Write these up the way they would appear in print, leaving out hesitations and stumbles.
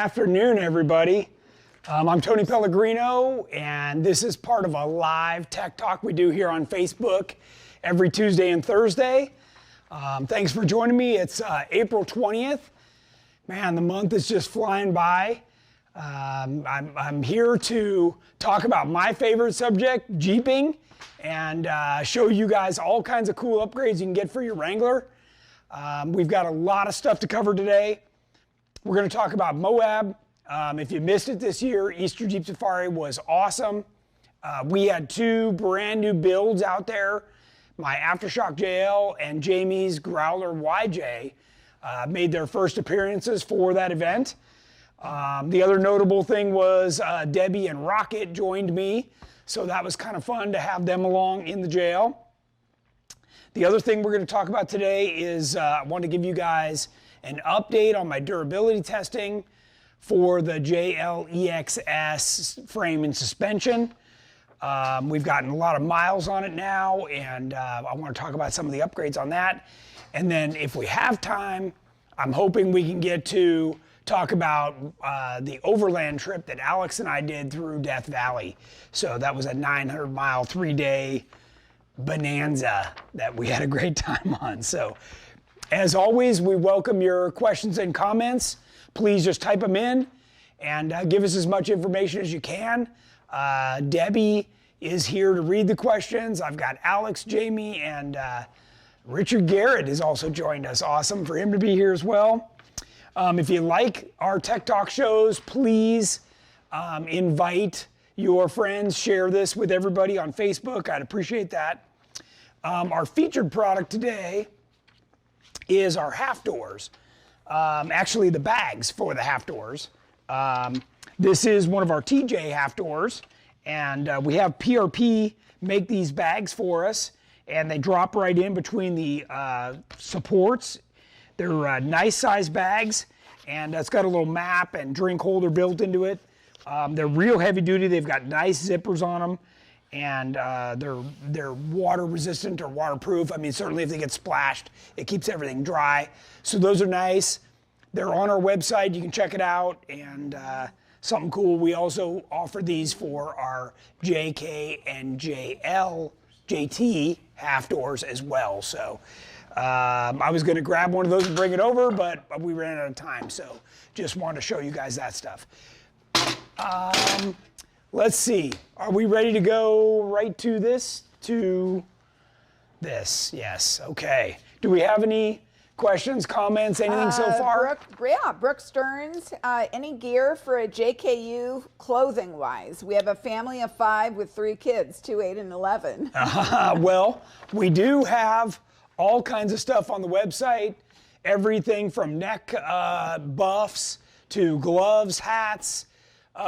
afternoon, everybody. I'm Tony Pellegrino, and this is part of a live tech talk we do here on Facebook every Tuesday and Thursday. Thanks for joining me. It's April 20th. Man, the month is just flying by. I'm here to talk about my favorite subject, Jeeping, and show you guys all kinds of cool upgrades you can get for your Wrangler. We've got a lot of stuff to cover today. We're going to talk about Moab. If you missed it this year, Easter Jeep Safari was awesome. We had two brand new builds out there. My Aftershock JL and Jamie's Growler YJ made their first appearances for that event. The other notable thing was Debbie and Rocket joined me, so that was kind of fun to have them along in the JL. The other thing we're going to talk about today is I want to give you guys an update on my durability testing for the JL EXS frame and suspension. We've gotten a lot of miles on it now, and I want to talk about some of the upgrades on that. And then if we have time, I'm hoping we can get to talk about the overland trip that Alex and I did through Death Valley. So that was a 900-mile, 3-day bonanza that we had a great time on. So as always, we welcome your questions and comments. Please just type them in and give us as much information as you can. Debbie is here to read the questions. I've got Alex, Jamie, and Richard Garrett has also joined us. Awesome for him to be here as well. If you like our Tech Talk shows, please invite your friends, share this with everybody on Facebook. I'd appreciate that. Our featured product today is our half doors. Actually, the bags for the half doors. This is one of our TJ half doors, and we have PRP make these bags for us, and they drop right in between the supports. They're nice size bags, and it's got a little map and drink holder built into it. They're real heavy duty. They've got nice zippers on them, and they're water resistant or waterproof. I mean, certainly if they get splashed, it keeps everything dry. So those are nice. They're on our website. You can check it out. And something cool, we also offer these for our JK and JL, JT half doors as well. So I was going to grab one of those and bring it over, but we ran out of time. So just wanted to show you guys that stuff. Let's see. Are we ready to go right to this? Yes. Okay. Do we have any questions, comments, anything so far? Brooke Stearns, any gear for a JKU clothing-wise? We have a family of 5 with 3 kids, 2, 8, and 11. Well, we do have all kinds of stuff on the website. Everything from neck buffs to gloves, hats.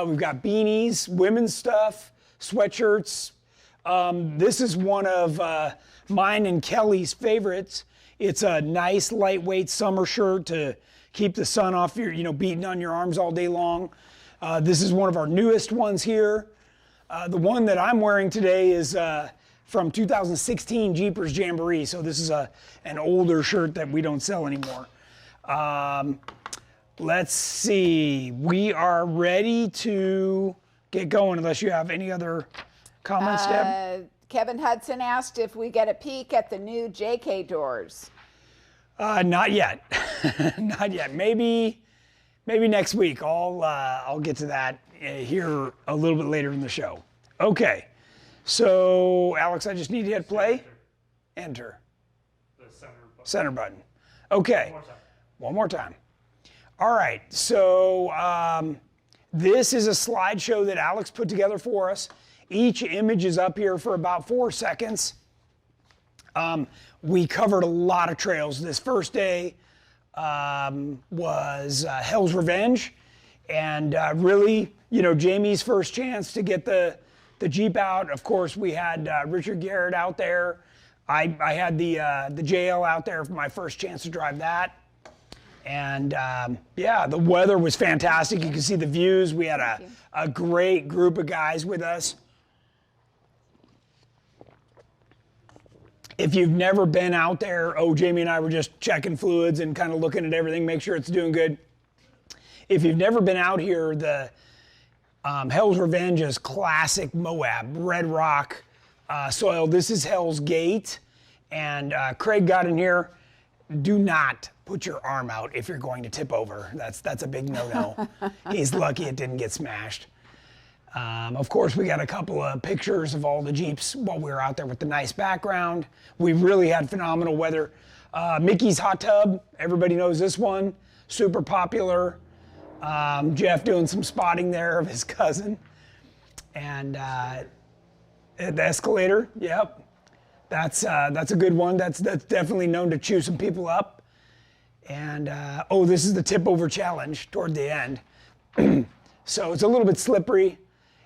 We've got beanies, women's stuff, sweatshirts. This is one of mine and Kelly's favorites. It's a nice lightweight summer shirt to keep the sun off your, beating on your arms all day long. This is one of our newest ones here. The one that I'm wearing today is from 2016 Jeepers Jamboree. So this is an older shirt that we don't sell anymore. Let's see. We are ready to get going unless you have any other comments, Deb. Kevin Hudson asked if we get a peek at the new JK doors. Not yet. Not yet. Maybe next week. I'll get to that here a little bit later in the show. Okay. So, Alex, I just need to hit play. Enter. The center button. Okay. One more time. All right. So, this is a slideshow that Alex put together for us. Each image is up here for about 4 seconds. We covered a lot of trails. This first day was Hell's Revenge, and really, Jamie's first chance to get the Jeep out. Of course, we had Richard Garrett out there. I had the JL out there for my first chance to drive that. And yeah, the weather was fantastic. You can see the views. We had a great group of guys with us. If you've never been out there, Jamie and I were just checking fluids and kind of looking at everything, make sure it's doing good. If you've never been out here, the Hell's Revenge is classic Moab, red rock soil. This is Hell's Gate. And Craig got in here. Do not put your arm out if you're going to tip over. That's a big no-no. He's lucky it didn't get smashed. Of course, we got a couple of pictures of all the Jeeps while we were out there with the nice background. We really had phenomenal weather. Mickey's Hot Tub, everybody knows this one, super popular. Jeff doing some spotting there of his cousin. And the escalator, yep. That's a good one. That's definitely known to chew some people up. And this is the tip over challenge toward the end. So it's a little bit slippery.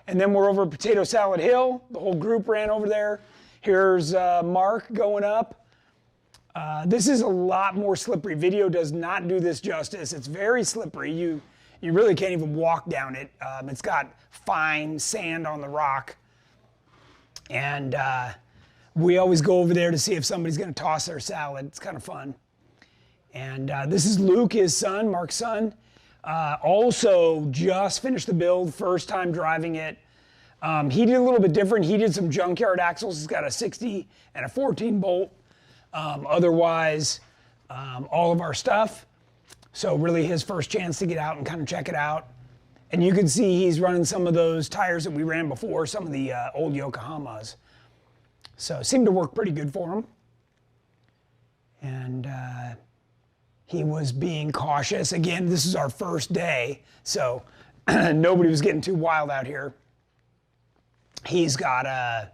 And then we're over Potato Salad Hill. The whole group ran over there. Here's Mark going up. This is a lot more slippery. Video does not do this justice. It's very slippery. You really can't even walk down it. It's got fine sand on the rock. And we always go over there to see if somebody's going to toss their salad. It's kind of fun. And this is Luke, his son, Mark's son. Also just finished the build, first time driving it. He did a little bit different. He did some junkyard axles. He's got a 60 and a 14 bolt. Otherwise, all of our stuff. So really his first chance to get out and kind of check it out. And you can see he's running some of those tires that we ran before, some of the old Yokohamas. So it seemed to work pretty good for him. And he was being cautious. Again, this is our first day, so nobody was getting too wild out here. He's got I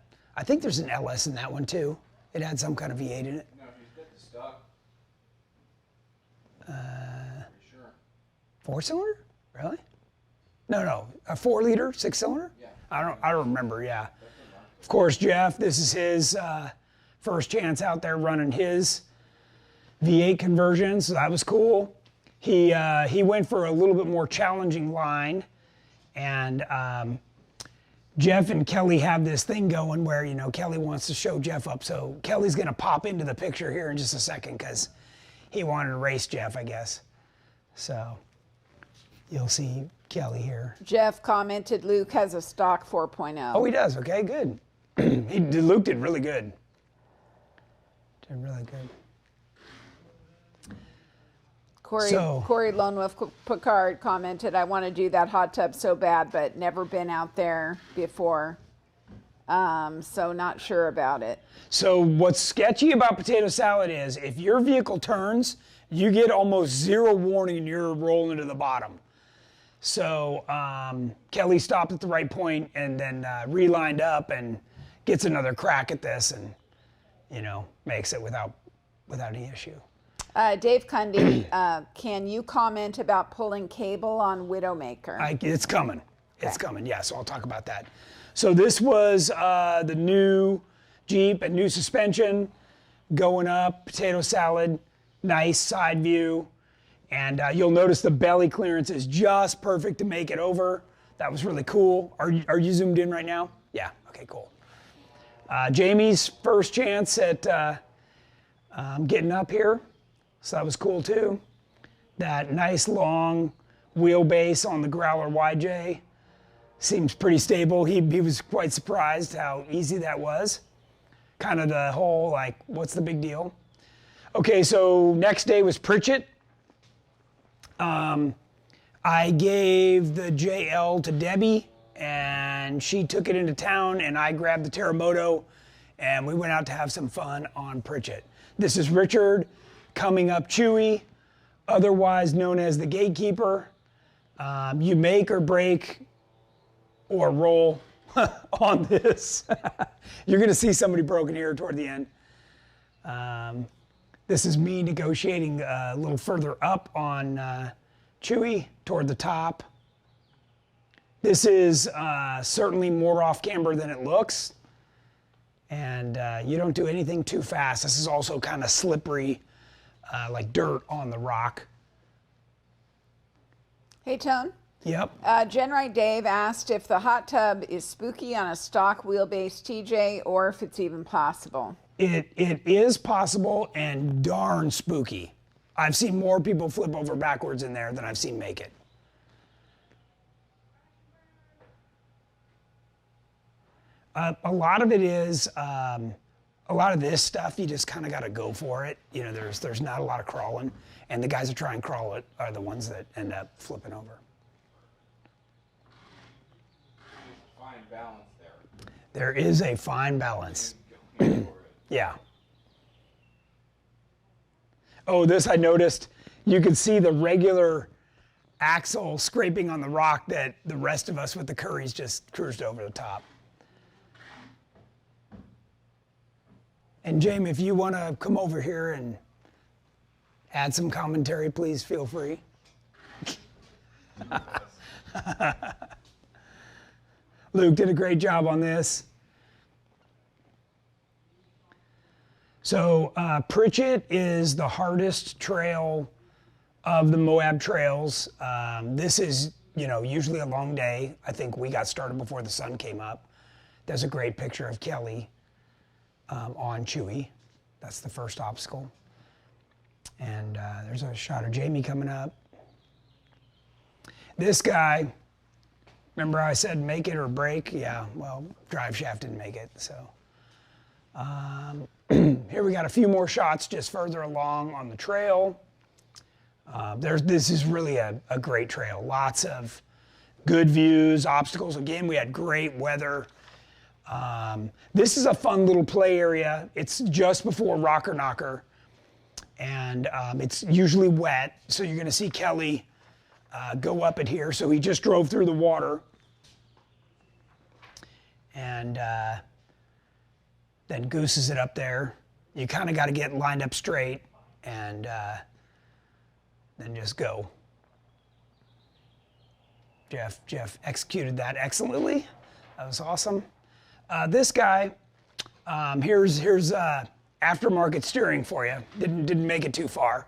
think there's an LS in that one too. It had some kind of V8 in it. No, he's got the stock. Sure. 4-cylinder? Really? No, a 4-liter, 6-cylinder? Yeah. I don't remember, yeah. Of course, Jeff, this is his first chance out there running his V8 conversion, so that was cool. He went for a little bit more challenging line, and Jeff and Kelly have this thing going where, Kelly wants to show Jeff up, so Kelly's gonna pop into the picture here in just a second because he wanted to race Jeff, I guess. So you'll see Kelly here. Jeff commented Luke has a stock 4.0. Oh, he does, okay, good. Luke did really good. Did really good. Corey Lone Wolf Picard commented, I want to do that hot tub so bad, but never been out there before. So not sure about it. So what's sketchy about potato salad is if your vehicle turns, you get almost zero warning and you're rolling to the bottom. So Kelly stopped at the right point and then relined up and gets another crack at this and, makes it without any issue. Dave Cundy, can you comment about pulling cable on Widowmaker? It's coming. Okay. It's coming, yeah, so I'll talk about that. So this was the new Jeep and new suspension going up, potato salad, nice side view. And you'll notice the belly clearance is just perfect to make it over. That was really cool. Are you zoomed in right now? Yeah, okay, cool. Jamie's first chance at getting up here. So that was cool too. That nice long wheelbase on the Growler YJ seems pretty stable. He was quite surprised how easy that was. Kind of the whole, what's the big deal? Okay, so next day was Pritchett. I gave the JL to Debbie and she took it into town and I grabbed the Terremoto and we went out to have some fun on Pritchett. This is Richard coming up Chewy, otherwise known as the Gatekeeper. You make or break or roll on this. You're gonna see somebody broken here toward the end. This is me negotiating a little further up on Chewy toward the top. This is certainly more off camber than it looks. And you don't do anything too fast. This is also kind of slippery, like dirt on the rock. Hey, Tone. Yep. GenRight Dave asked if the hot tub is spooky on a stock wheelbase TJ or if it's even possible. It is possible and darn spooky. I've seen more people flip over backwards in there than I've seen make it. A lot of it is, a lot of this stuff, you just kind of got to go for it. You know, there's not a lot of crawling, and the guys that try and crawl it are the ones that end up flipping over. Fine balance there. There is a fine balance. Yeah. Oh, this I noticed. You could see the regular axle scraping on the rock that the rest of us with the Curries just cruised over the top. And Jamie, if you want to come over here and add some commentary, please feel free. Luke did a great job on this. So Pritchett is the hardest trail of the Moab trails. This is, you know, usually a long day. I think we got started before the sun came up. There's a great picture of Kelly on Chewy. That's the first obstacle. And there's a shot of Jamie coming up. This guy, remember I said make it or break? Yeah, well, drive shaft didn't make it, so. Here we got a few more shots just further along on the trail. This is really a great trail. Lots of good views, obstacles. Again, we had great weather. This is a fun little play area. It's just before Rocker Knocker, and it's usually wet, so you're gonna see Kelly go up it here. So he just drove through the water, and then gooses it up there. You kind of got to get lined up straight, and then just go. Jeff executed that excellently. That was awesome. This guy, here's aftermarket steering for you. Didn't make it too far.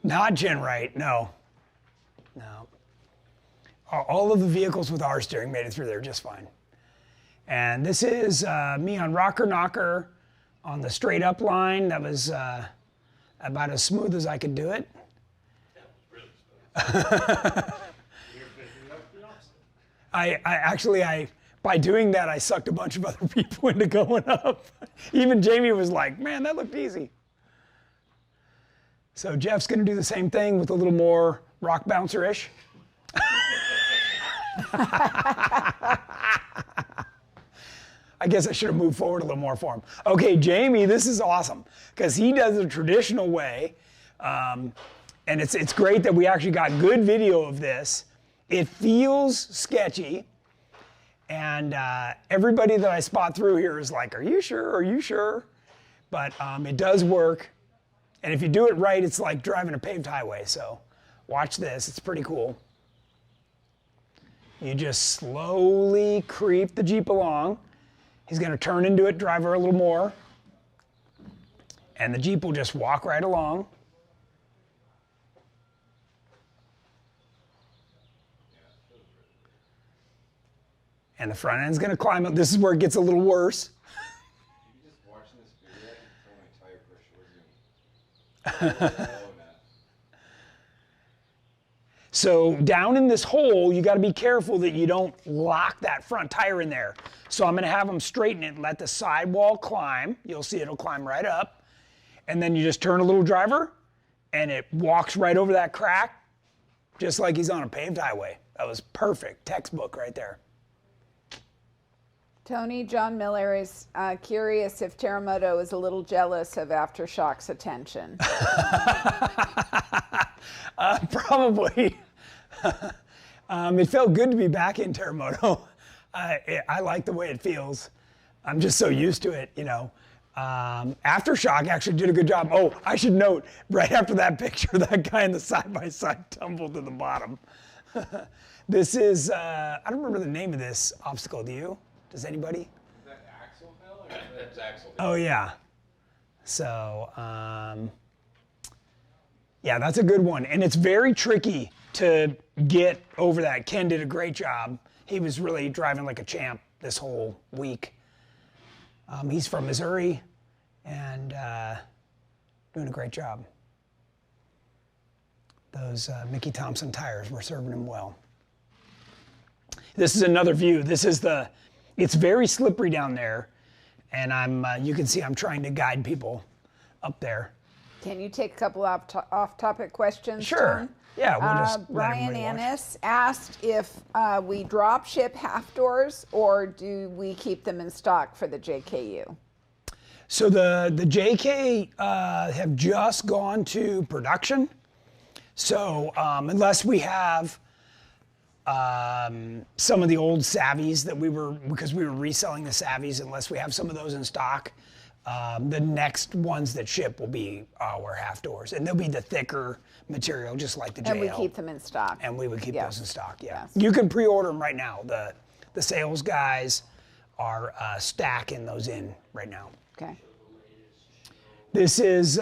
Not GenRight, no. All of the vehicles with our steering made it through there just fine. And this is me on Rocker Knocker on the straight up line. That was about as smooth as I could do it. That was really smooth. I by doing that, I sucked a bunch of other people into going up. Even Jamie was like, man, that looked easy. So Jeff's gonna do the same thing with a little more rock bouncer-ish. I guess I should have moved forward a little more for him. Okay, Jamie, this is awesome because he does it the traditional way. And it's great that we actually got good video of this. It feels sketchy. And everybody that I spot through here is like, are you sure? Are you sure? But it does work. And if you do it right, it's like driving a paved highway. So watch this, it's pretty cool. You just slowly creep the Jeep along. He's gonna turn into it, drive her a little more. And the Jeep will just walk right along. And the front end's gonna climb up. This is where it gets a little worse. You just watching this video, I can tell my tire pressure was in. So down in this hole, you gotta be careful that you don't lock that front tire in there. So I'm gonna have them straighten it, let the sidewall climb. You'll see it'll climb right up. And then you just turn a little driver and it walks right over that crack, just like he's on a paved highway. That was perfect, textbook right there. Tony, John Miller is curious if Terremoto is a little jealous of Aftershock's attention. Probably. It felt good to be back in Terremoto. I like the way it feels. I'm just so used to it, you know. Aftershock actually did a good job. Oh, I should note, right after that picture, that guy in the side-by-side tumbled to the bottom. This is, I don't remember the name of this obstacle, do you? Does anybody? Is that axle hill? That's axle hill. Oh, yeah. So, yeah, that's a good one. And it's very tricky to get over that. Ken did a great job. He was really driving like a champ this whole week. He's from Missouri and doing a great job. Those Mickey Thompson tires were serving him well. This is another view. It's very slippery down there, and you can see I'm trying to guide people up there. Can you take a couple off-topic questions, Sure. Tom? Yeah, we'll just let Brian everybody watch. Annis asked if we drop ship half doors or do we keep them in stock for the JKU? So the JK have just gone to production. So unless we have some of the old Savvies because we were reselling the Savvies, unless we have some of those in stock, the next ones that ship will be our half doors, and they'll be the thicker material, just like the JL. And we keep them in stock. And we would keep Yes. those in stock. Yeah, Yes. you can pre-order them right now. The sales guys are stacking those in right now. Okay. This is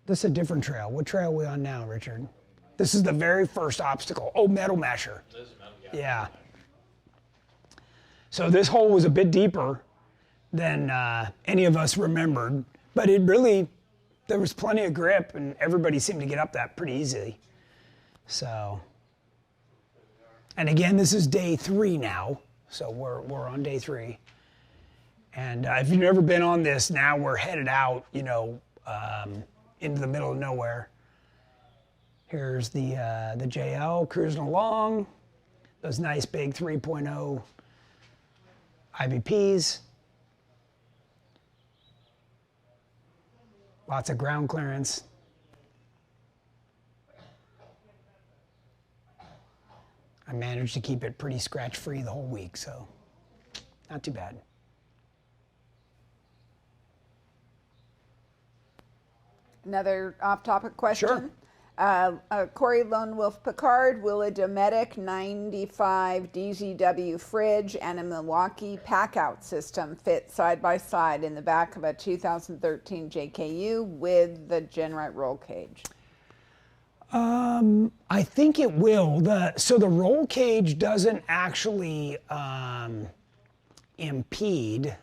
this is a different trail. What trail are we on now, Richard? This is the very first obstacle. Oh, Metal Masher. This is metal, Yeah. So this hole was a bit deeper than any of us remembered, but there was plenty of grip, and everybody seemed to get up that pretty easily. So, and again, this is day 3 now, so we're on day 3. And if you've never been on this, now we're headed out, into the middle of nowhere. Here's the JL cruising along. Those nice big 3.0 IBPs. Lots of ground clearance. I managed to keep it pretty scratch-free the whole week, so not too bad. Another off-topic question. Sure. Corey Lone Wolf Picard, will a Dometic 95 DZW fridge and a Milwaukee pack-out system fit side by side in the back of a 2013 JKU with the GenRight roll cage? I think it will. So the roll cage doesn't actually impede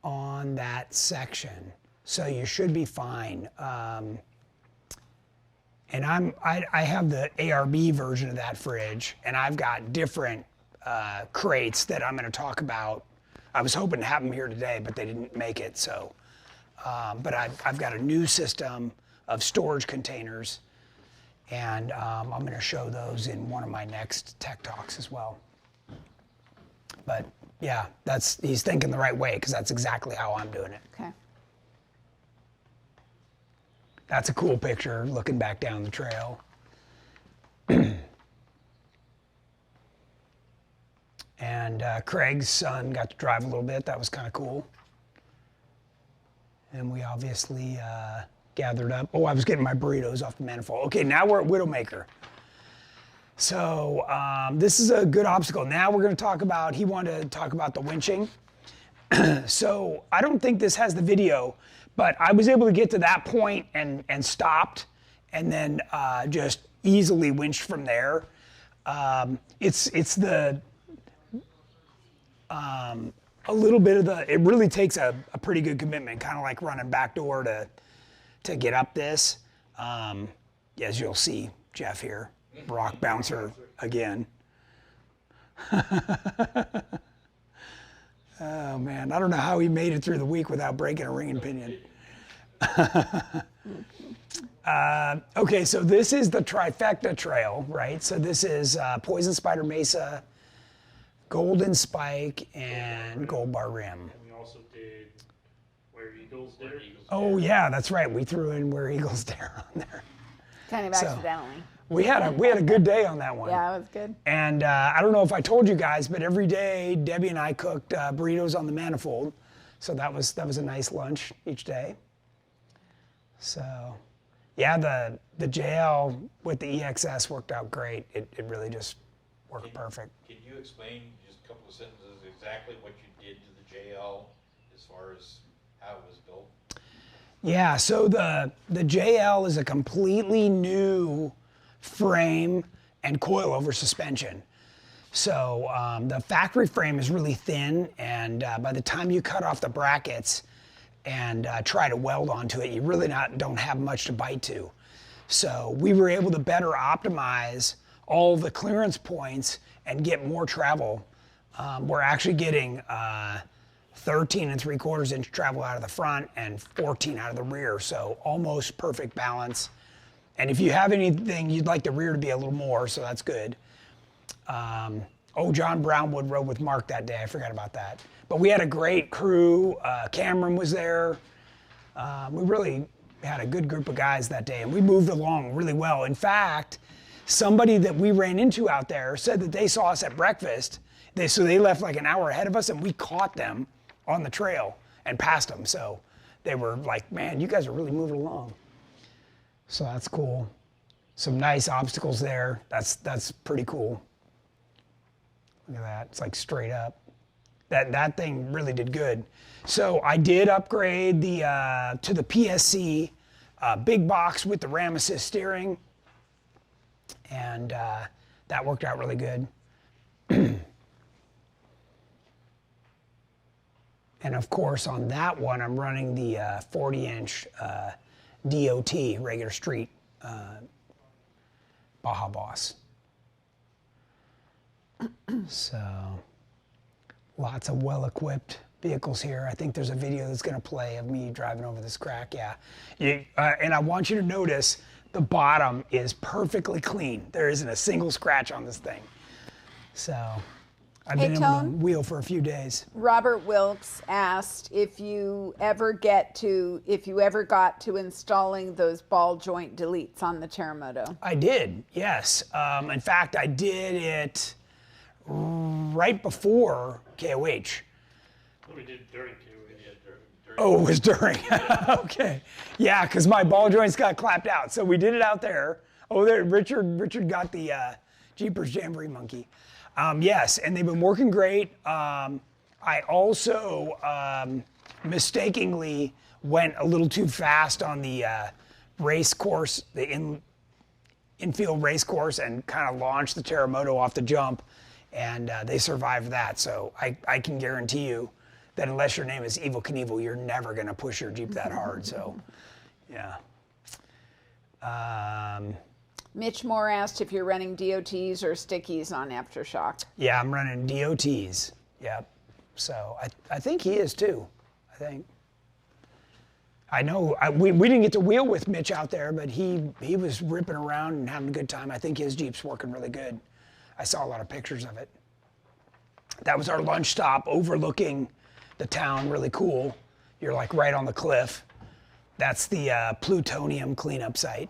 on that section, so you should be fine. And I have the ARB version of that fridge, and I've got different crates that I'm going to talk about. I was hoping to have them here today, but they didn't make it. So, but I've got a new system of storage containers, and I'm going to show those in one of my next tech talks as well. But yeah, he's thinking the right way, because that's exactly how I'm doing it. Okay. That's a cool picture, looking back down the trail. And Craig's son got to drive a little bit. That was kind of cool. And we obviously gathered up. Oh, I was getting my burritos off the manifold. Okay, now we're at Widowmaker. So this is a good obstacle. Now we're going to talk about, he wanted to talk about the winching. So I don't think this has the video, but I was able to get to that point and stopped, and then just easily winched from there. It's the a little bit of it really takes a pretty good commitment, kind of like running backdoor to get up this. As you'll see, Jeff here, rock bouncer again. Oh man, I don't know how he made it through the week without breaking a ring and pinion. Okay, so this is the trifecta trail, right? So this is Poison Spider Mesa, Golden Spike, and Gold Bar Rim. And we also did Where Eagles Dare. Oh yeah, that's right. We threw in Where Eagles Dare on there. Kind of So- accidentally. We had a good day on that one. Yeah, it was good. And I don't know if I told you guys, but every day Debbie and I cooked burritos on the manifold. So that was a nice lunch each day. So yeah, the JL with the EXS worked out great. It really just worked perfect. Can you explain just a couple of sentences exactly what you did to the JL as far as how it was built? Yeah, so the JL is a completely new frame and coil over suspension. So the factory frame is really thin, and by the time you cut off the brackets and try to weld onto it, you really don't have much to bite to. So we were able to better optimize all the clearance points and get more travel. We're actually getting 13 3/4 inch travel out of the front and 14 out of the rear, so almost perfect balance. And if you have anything, you'd like the rear to be a little more, so that's good. John Brownwood rode with Mark that day. I forgot about that. But we had a great crew. Cameron was there. We really had a good group of guys that day, and we moved along really well. In fact, somebody that we ran into out there said that they saw us at breakfast. So they left like an hour ahead of us, and we caught them on the trail and passed them. So they were like, man, you guys are really moving along. So that's cool. Some nice obstacles there. That's pretty cool. Look at that. It's like straight up. That thing really did good. So I did upgrade to the PSC big box with the RAM assist steering, and that worked out really good. And of course, on that one, I'm running the 40-inch DOT, regular street Baja Boss. So, lots of well-equipped vehicles here. I think there's a video that's going to play of me driving over this crack, yeah. And I want you to notice the bottom is perfectly clean. There isn't a single scratch on this thing. So, I've been able to wheel for a few days. Robert Wilkes asked if you ever got to installing those ball joint deletes on the Terremoto. I did, yes. In fact, I did it right before KOH. What we did during KOH. Yeah, during Oh, it was during. Okay. Yeah, because my ball joints got clapped out. So we did it out there. Oh, there, Richard got the Jeepers Jamboree monkey. Yes, and they've been working great. I also mistakenly went a little too fast on the race course, the infield race course, and kind of launched the Terremoto off the jump, and they survived that. So I can guarantee you that unless your name is Evel Knievel, you're never going to push your Jeep that hard. So, yeah. Mitch Moore asked if you're running DOTs or stickies on Aftershock. Yeah, I'm running DOTs. Yep. So I think he is too. I think. I know we didn't get to wheel with Mitch out there, but he was ripping around and having a good time. I think his Jeep's working really good. I saw a lot of pictures of it. That was our lunch stop overlooking the town, really cool. You're like right on the cliff. That's the plutonium cleanup site.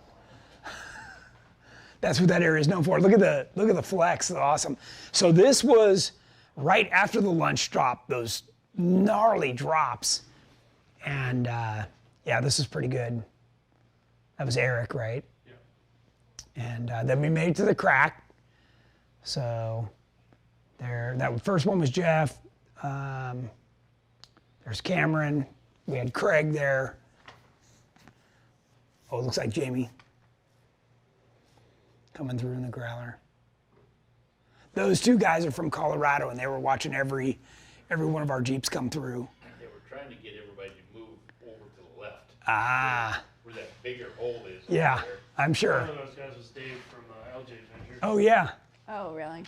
That's what that area is known for. Look at the flex, it's awesome. So this was right after the lunch stop, those gnarly drops. And yeah, this is pretty good. That was Eric, right? Yeah. And then we made it to the crack. So there, that first one was Jeff. There's Cameron. We had Craig there. Oh, it looks like Jamie coming through in the Growler. Those two guys are from Colorado, and they were watching every one of our Jeeps come through. They were trying to get everybody to move over to the left. Ah. Where that bigger hole is. Yeah, over there. I'm sure. One of those guys was Dave from LJ Adventure. Oh, yeah. Oh, really?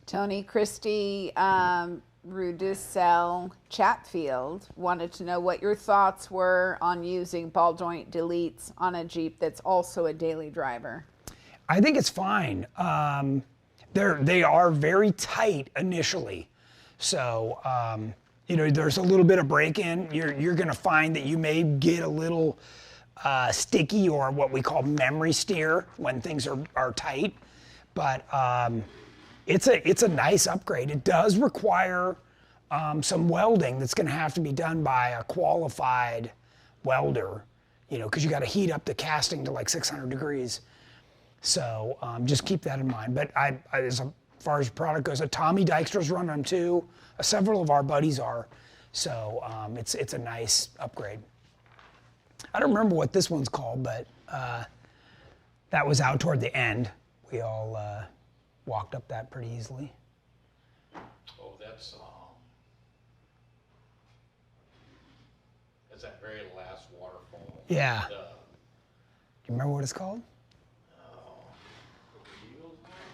Tony Christie, Rudisell Chatfield wanted to know what your thoughts were on using ball joint deletes on a Jeep that's also a daily driver. I think it's fine. They are very tight initially. So, there's a little bit of break-in. You're going to find that you may get a little sticky or what we call memory steer when things are tight. But it's a nice upgrade. It does require some welding that's going to have to be done by a qualified welder, because you got to heat up the casting to like 600 degrees. So just keep that in mind. But as far as product goes, Tommy Dykstra's running them too. Several of our buddies are. So it's a nice upgrade. I don't remember what this one's called, but that was out toward the end. We all walked up that pretty easily. Oh, that's It's that very last waterfall. Yeah. And, Do you remember what it's called?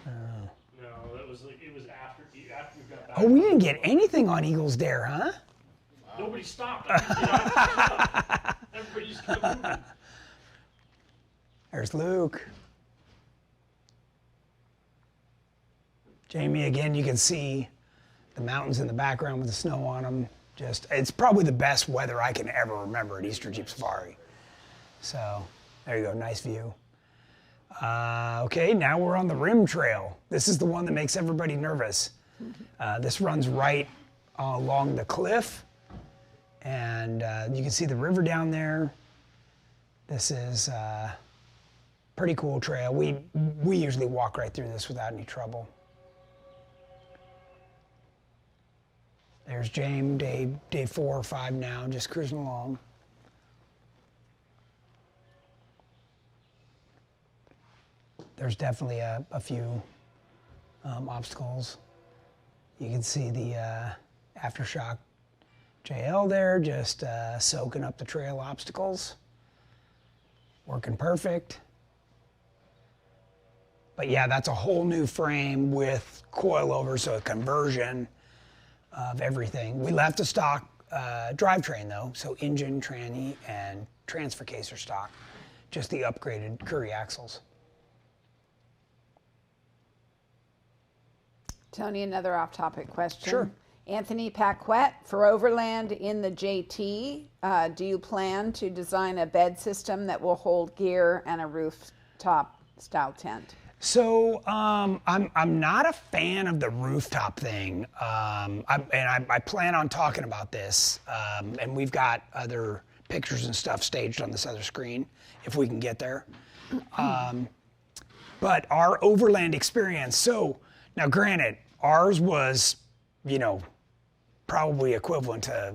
No, that was like, it was after we got back. Oh, we didn't get anything on Eagles Dare, huh? Nobody stopped. I mean, you know, everybody just kept moving. There's Luke. Jamie, again, you can see the mountains in the background with the snow on them. It's probably the best weather I can ever remember at Eastern Jeep Safari. So, there you go, nice view. Okay, now we're on the rim trail. This is the one that makes everybody nervous. This runs right along the cliff, and you can see the river down there. This is a pretty cool trail. We usually walk right through this without any trouble. There's James, day 4 or 5 now, just cruising along. There's definitely a few obstacles. You can see the Aftershock JL there, just soaking up the trail obstacles. Working perfect. But yeah, that's a whole new frame with coilover, so a conversion of everything. We left a stock drivetrain though, so engine, tranny, and transfer case are stock. Just the upgraded Currie axles. Tony, another off-topic question. Sure. Anthony Paquette, for Overland in the JT, do you plan to design a bed system that will hold gear and a rooftop style tent? So I'm not a fan of the rooftop thing, I plan on talking about this, and we've got other pictures and stuff staged on this other screen if we can get there. But our Overland experience, so now granted, ours was, probably equivalent to,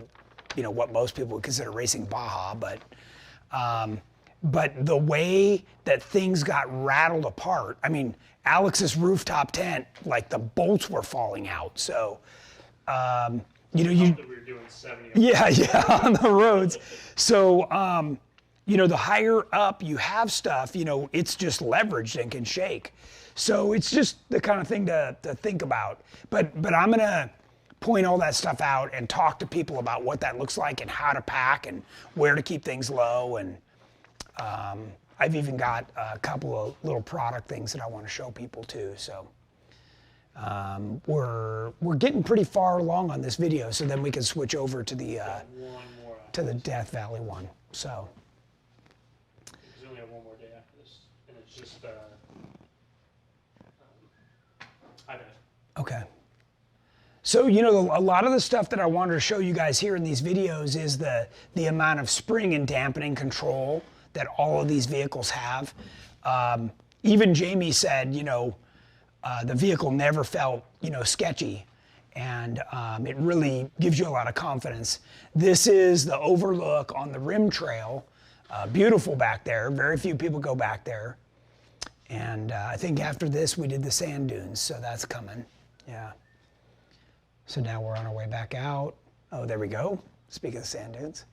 what most people would consider racing Baja, but the way that things got rattled apart, I mean, Alex's rooftop tent, like the bolts were falling out. So, That we were doing 70. yeah, on the roads. So, the higher up you have stuff, it's just leveraged and can shake. So it's just the kind of thing to think about. But I'm gonna point all that stuff out and talk to people about what that looks like and how to pack and where to keep things low. And I've even got a couple of little product things that I want to show people too. So we're getting pretty far along on this video, so then we can switch over to the Death Valley one. So We only have one more day after this, and it's just iPad. okay. So, a lot of the stuff that I wanted to show you guys here in these videos is the amount of spring and dampening control that all of these vehicles have. Even Jamie said, the vehicle never felt, sketchy, and it really gives you a lot of confidence. This is the overlook on the rim trail. Beautiful back there. Very few people go back there. And I think after this, we did the sand dunes, so that's coming. Yeah. So now we're on our way back out. Oh, there we go. Speaking of sand dunes.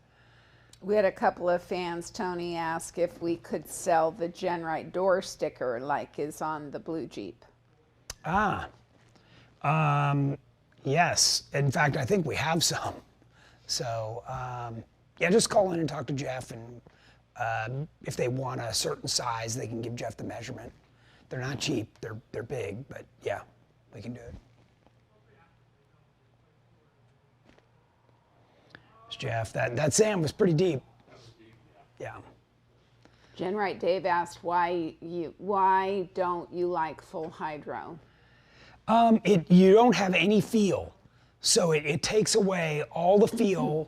We had a couple of fans, Tony, ask if we could sell the GenRight door sticker like is on the blue Jeep. Yes. In fact, I think we have some. So, yeah, just call in and talk to Jeff, and if they want a certain size, they can give Jeff the measurement. They're not cheap. They're big, but yeah, we can do it. Jeff, that sand was pretty deep. Yeah. GenRight Dave asked why don't you like full hydro? You don't have any feel, so it takes away all the feel.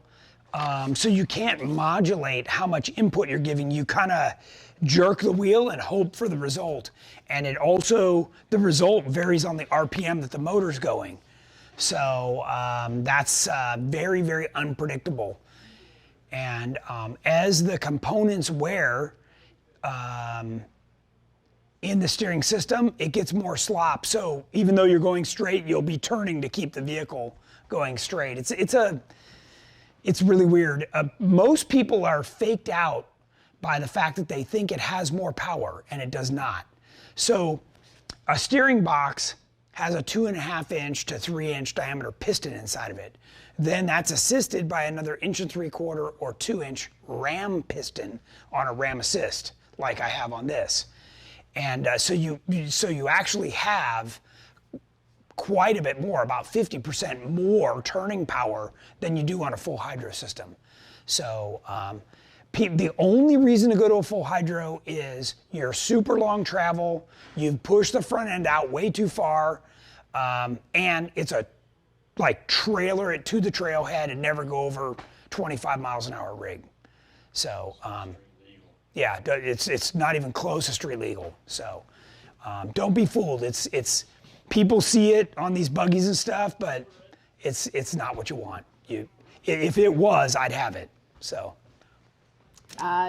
So you can't modulate how much input you're giving. You kind of jerk the wheel and hope for the result. And the result varies on the RPM that the motor's going. So that's very, very unpredictable. And as the components wear in the steering system, it gets more slop. So even though you're going straight, you'll be turning to keep the vehicle going straight. It's It's really weird. Most people are faked out by the fact that they think it has more power, and it does not. So a steering box has a 2.5-inch to 3-inch diameter piston inside of it. Then that's assisted by another 1.75 or 2-inch ram piston on a ram assist, like I have on this. And so you actually have quite a bit more, about 50% more turning power than you do on a full hydro system. So the only reason to go to a full hydro is you're super long travel, you've pushed the front end out way too far, and it's a trailer it to the trailhead and never go over 25 miles an hour rig. So yeah, it's not even close to street legal. So don't be fooled. It's people see it on these buggies and stuff, but it's not what you want. If it was, I'd have it. So.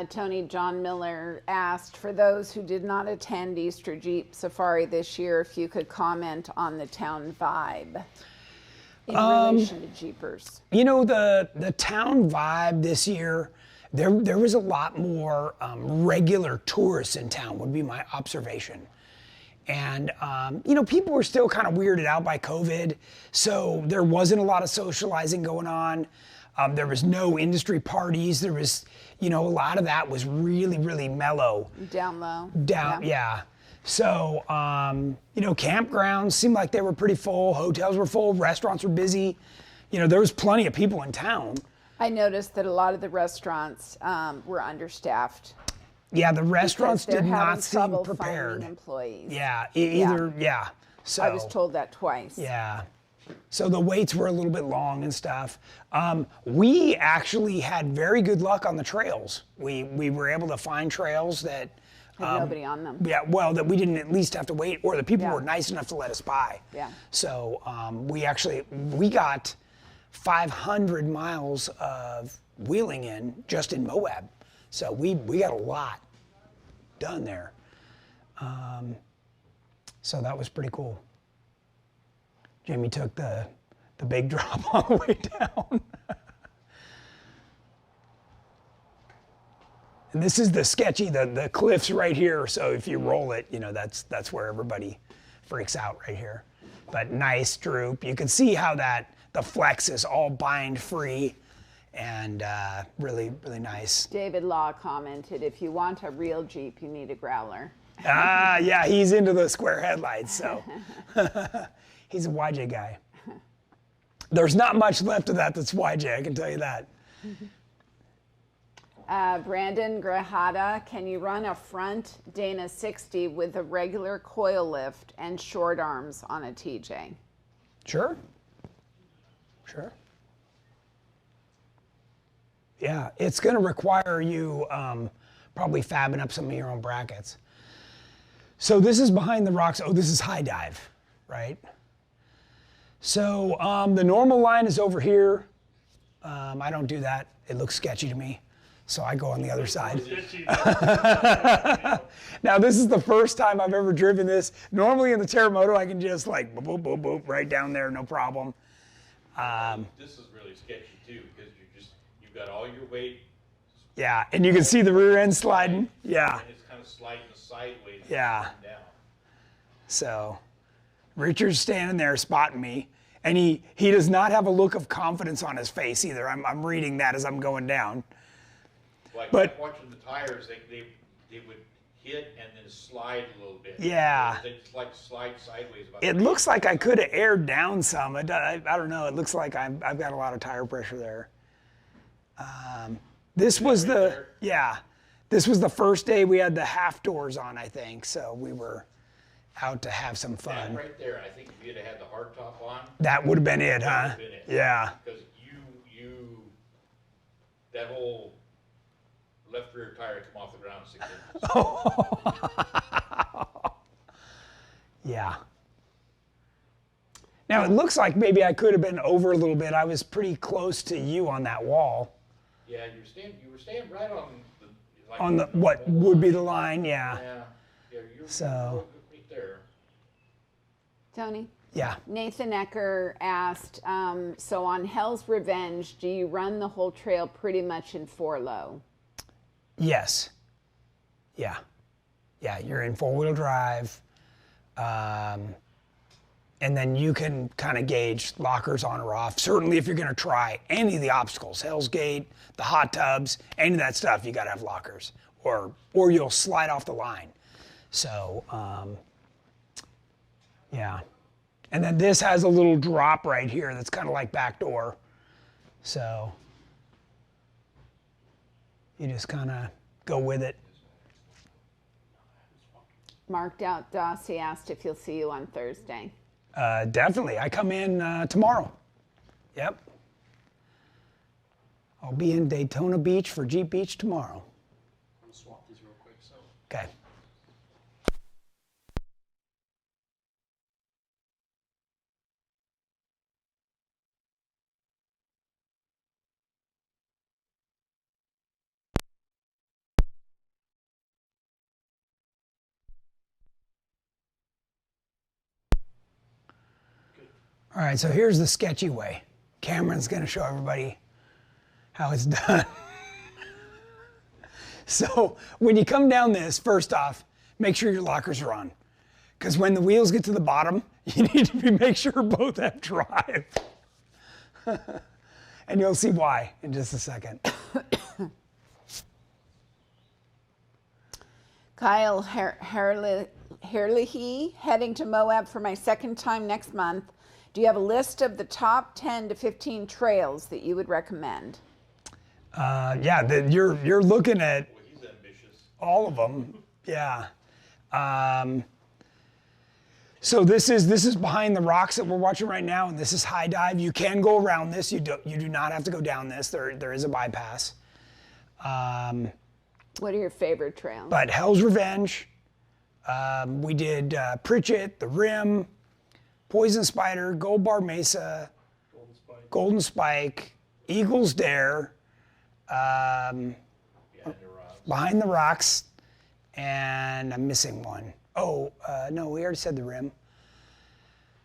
Tony John Miller asked, for those who did not attend Easter Jeep Safari this year, if you could comment on the town vibe in relation to Jeepers. You know, the town vibe this year, there was a lot more regular tourists in town, would be my observation. And, you know, people were still kind of weirded out by COVID, so there wasn't a lot of socializing going on. There was no industry parties. There was, you know, a lot of that was really, really mellow. Down low. Yeah. So, you know, campgrounds seemed like they were pretty full. Hotels were full. Restaurants were busy. You know, there was plenty of people in town. I noticed that a lot of the restaurants were understaffed. Yeah, the restaurants They're did having not seem trouble prepared. finding employees. Yeah, yeah. So I was told that twice. Yeah. So the waits were a little bit long and stuff. We actually had very good luck on the trails. We were able to find trails that Had nobody on them. yeah, well, that we didn't at least have to wait, or the people Yeah. were nice enough to let us by. Yeah. So we got 500 miles of wheeling in just in Moab. So we got a lot done there. So that was pretty cool. Jamie took the big drop on the way down. And this is the sketchy, the cliffs right here. So if you roll it, you know, that's where everybody freaks out right here. But nice droop. You can see how the flex is all bind free and really, really nice. David Law commented, if you want a real Jeep, you need a growler. Yeah, he's into the square headlights, so. He's a YJ guy. There's not much left of that's YJ, I can tell you that. Brandon Grajada, can you run a front Dana 60 with a regular coil lift and short arms on a TJ? Sure. Yeah, it's going to require you probably fabbing up some of your own brackets. So this is behind the rocks. Oh, this is high dive, right? So the normal line is over here. I don't do that. It looks sketchy to me. So I go on the other side. Now this is the first time I've ever driven this. Normally in the Terremoto, I can just like boop, boop, boop, boop, right down there, no problem. This is really sketchy too, because you've got all your weight. Yeah, and you can see the rear end sliding. Yeah. And it's kind of sliding sideways. Yeah. And down. So Richard's standing there spotting me, and he does not have a look of confidence on his face either. I'm reading that as I'm going down. Like watching the tires, they would hit and then slide a little bit. Yeah. They just like slide sideways. It looks like I could have aired down some. I don't know. It looks like I've got a lot of tire pressure there. This was this was the first day we had the half doors on, I think. So we were out to have some fun. That right there, I think if you'd have had the hard top on, That would have been it, huh? that would have been it. Yeah. Because that whole left rear tire come off the ground 6 inches. Yeah. Now it looks like maybe I could have been over a little bit. I was pretty close to you on that wall. Yeah, you were staying right on the like On the what would be the line, yeah. Yeah, you were So. right there. Tony? Yeah. Nathan Ecker asked, so on Hell's Revenge, do you run the whole trail pretty much in 4-low? Yes. Yeah. Yeah, you're in 4-wheel drive. And then you can kind of gauge lockers on or off. Certainly if you're going to try any of the obstacles, Hell's Gate, the hot tubs, any of that stuff, you got to have lockers or you'll slide off the line. So, yeah. And then this has a little drop right here that's kind of like backdoor. So you just kind of go with it. Marked out Dossie asked if he'll see you on Thursday. Definitely. I come in tomorrow. Yep. I'll be in Daytona Beach for Jeep Beach tomorrow. I'm gonna swap these real quick. So Okay. All right, so here's the sketchy way. Cameron's gonna show everybody how it's done. So when you come down this, first off, make sure your lockers are on. Because when the wheels get to the bottom, you need to make sure both have drive. And you'll see why in just a second. Kyle Herlihy, heading to Moab for my second time next month. Do you have a list of the top 10 to 15 trails that you would recommend? Yeah, you're looking at Boy, he's ambitious. all of them. Yeah. So this is behind the rocks that we're watching right now, and this is high dive. You can go around this. You do not have to go down this. There is a bypass. What are your favorite trails? But Hell's Revenge. We did Pritchett, the Rim, Poison Spider, Gold Bar Mesa, Golden Spike, Eagles Dare, Behind the rocks. Behind the Rocks, and I'm missing one. Oh, no, we already said the Rim.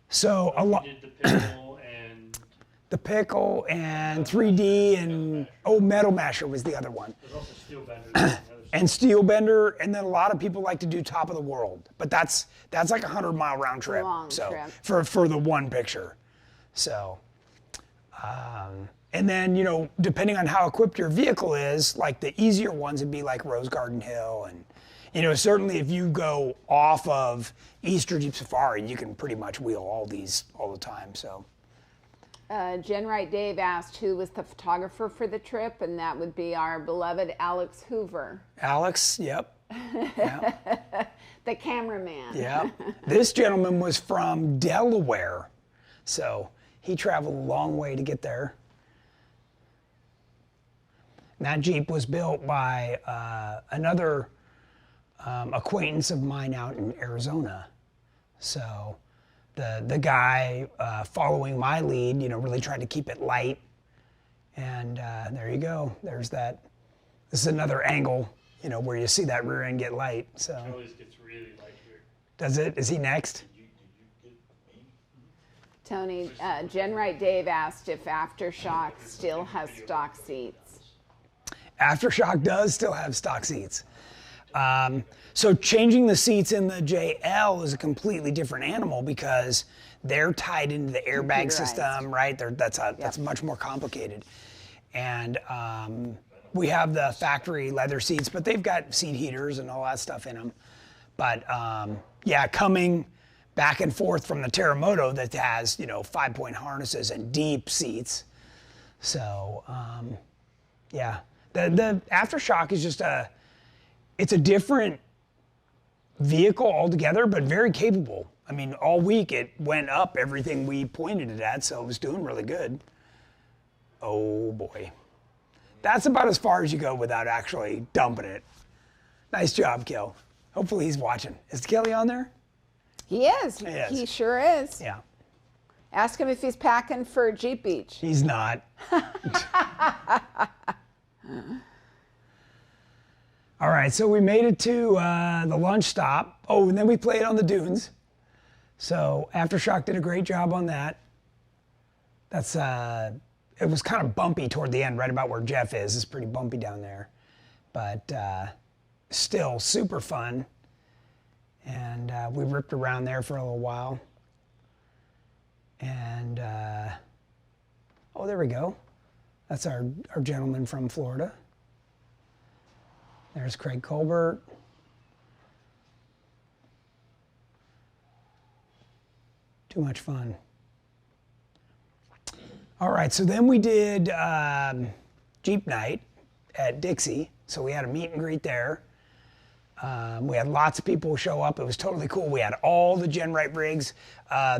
So a lot. we did the pickle and The Pickle and 3D and Metal Masher was the other one. there's also steel benders. And Steel Bender, and then a lot of people like to do Top of the World, but that's like a 100-mile round trip. Long so trip. for the one picture. So, and then depending on how equipped your vehicle is, like the easier ones would be like Rose Garden Hill, and certainly if you go off of Easter Jeep Safari, you can pretty much wheel all these all the time. So. GenRight Dave asked who was the photographer for the trip, and that would be our beloved Alex Hoover, Alex, yep. the cameraman. Yeah. This gentleman was from Delaware, so he traveled a long way to get there. And that Jeep was built by another acquaintance of mine out in Arizona. So the guy following my lead, really tried to keep it light. And there you go. There's that. This is another angle, where you see that rear end get light. So always gets really light here. does it? Is he next? Did you get me? Tony, GenRight Dave asked if Aftershock still has stock seats. Aftershock does still have stock seats. So changing the seats in the JL is a completely different animal because they're tied into the airbag system, right? That's much more complicated. And we have the factory leather seats, but they've got seat heaters and all that stuff in them. But yeah, coming back and forth from the Terremoto that has 5-point harnesses and deep seats. So yeah, the Aftershock is just it's a different vehicle altogether, but very capable. I mean, all week it went up everything we pointed it at, so it was doing really good. Oh boy. That's about as far as you go without actually dumping it. Nice job, Kel. Hopefully he's watching. Is Kelly on there? He is. He is. He sure is. Yeah. Ask him if he's packing for Jeep Beach. He's not. All right, so we made it to the lunch stop. Oh, and then we played on the dunes. So Aftershock did a great job on that. That's it was kind of bumpy toward the end, right about where Jeff is. It's pretty bumpy down there, but still super fun. And we ripped around there for a little while. And oh, there we go. That's our gentleman from Florida. There's Craig Colbert. Too much fun. All right, so then we did Jeep Night at Dixie. So we had a meet and greet there. We had lots of people show up. It was totally cool. We had all the GenRight rigs.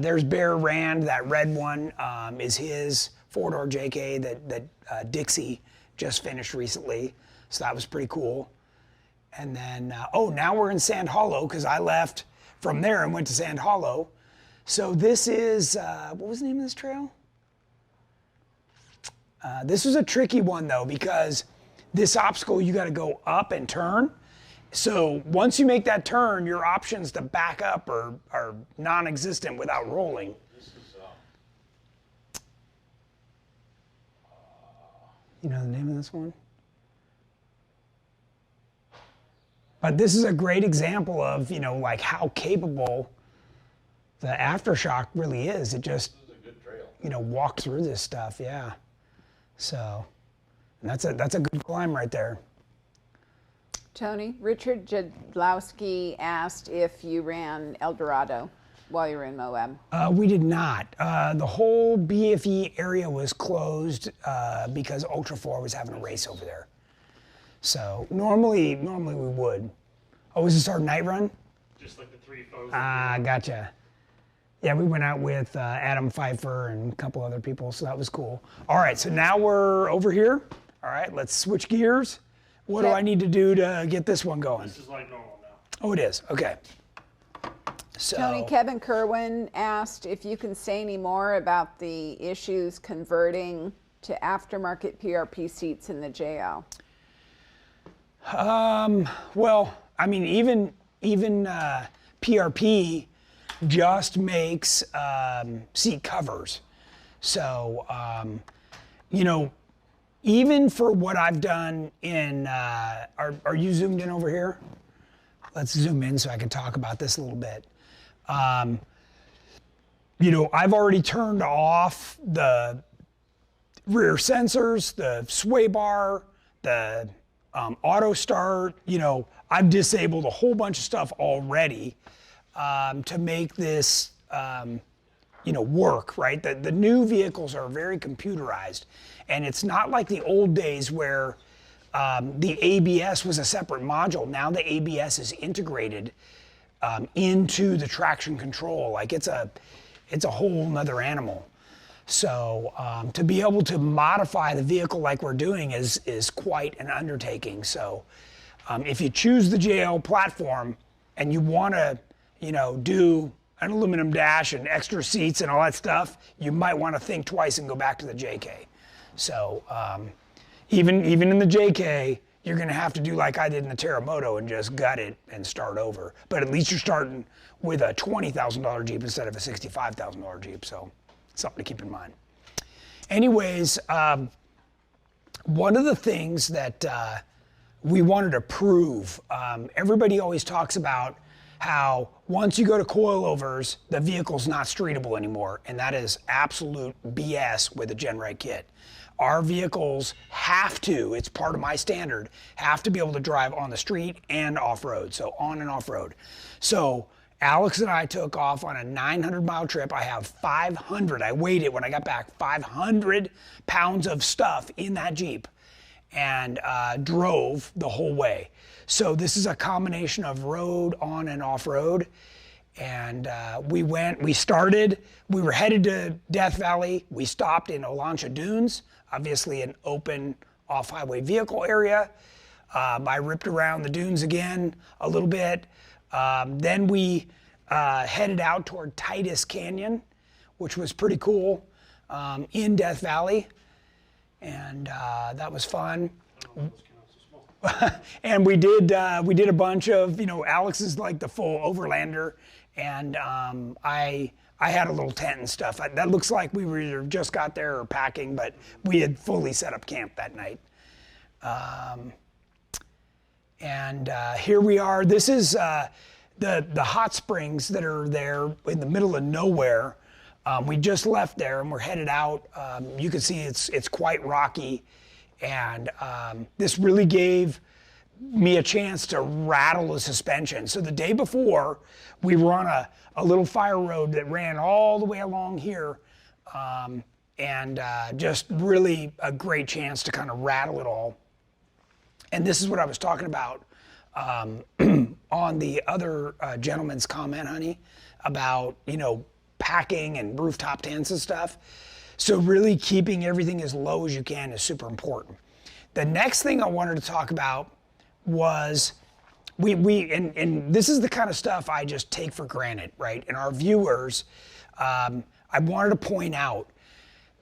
There's Bear Rand, that red one is his four-door JK that Dixie just finished recently. So that was pretty cool. And then, oh, now we're in Sand Hollow because I left from there and went to Sand Hollow. So this is, what was the name of this trail? This was a tricky one though, because this obstacle, you got to go up and turn. So once you make that turn, your options to back up are non-existent without rolling. This is, You know the name of this one? But this is a great example of, you know, like how capable the Aftershock really is. It just, this is a good trail. you know, walked through this stuff, yeah. So, and that's a good climb right there. Tony, Richard Jadlowski asked if you ran El Dorado while you were in Moab. We did not. The whole BFE area was closed because Ultra 4 was having a race over there. So normally we would. Oh, was this our night run? Just like the three foes. Ah, gotcha. Yeah, we went out with Adam Pfeiffer and a couple other people, so that was cool. All right, so now we're over here. All right, let's switch gears. What do I need to do to get this one going? This is like normal now. Oh, it is. Okay. So, Tony, Kevin Kerwin asked if you can say any more about the issues converting to aftermarket PRP seats in the JL. well, I mean, even PRP just makes seat covers. So, you know, even for what I've done in, are you zoomed in over here? Let's zoom in so I can talk about this a little bit. You know, I've already turned off the rear sensors, the sway bar, the auto start. You know, I've disabled a whole bunch of stuff already to make this, you know, work, right? The new vehicles are very computerized, and it's not like the old days where the ABS was a separate module. Now the ABS is integrated into the traction control. Like it's a whole nother animal. So to be able to modify the vehicle like we're doing is quite an undertaking. So if you choose the JL platform and you want to, you know, do an aluminum dash and extra seats and all that stuff, you might want to think twice and go back to the JK. So even in the JK, you're going to have to do like I did in the Terramoto and just gut it and start over. But at least you're starting with a $20,000 Jeep instead of a $65,000 Jeep. So something to keep in mind. Anyways, one of the things that we wanted to prove, everybody always talks about how once you go to coilovers, the vehicle's not streetable anymore. And that is absolute BS with a GenRight kit. Our vehicles have to, it's part of my standard, have to be able to drive on the street and off-road, so on and off-road. So Alex and I took off on a 900-mile trip. I have 500, I weighed it when I got back, 500 pounds of stuff in that Jeep and drove the whole way. So this is a combination of road, on and off-road. And we were headed to Death Valley. We stopped in Olancha Dunes, obviously an open off-highway vehicle area. I ripped around the dunes again a little bit. Then we headed out toward Titus Canyon, which was pretty cool, in Death Valley. And that was fun. And we did a bunch of, you know, Alex is like the full overlander, and I had a little tent and stuff. That looks like we were either just got there or packing, but we had fully set up camp that night. And here we are. This is the hot springs that are there in the middle of nowhere. We just left there and we're headed out. You can see it's quite rocky, and this really gave me a chance to rattle the suspension. So the day before, we were on a little fire road that ran all the way along here, and just really a great chance to kind of rattle it all. And this is what I was talking about on the other gentleman's comment, honey, about, you know, packing and rooftop tents and stuff. So really keeping everything as low as you can is super important. The next thing I wanted to talk about was and this is the kind of stuff I just take for granted, right? And our viewers, I wanted to point out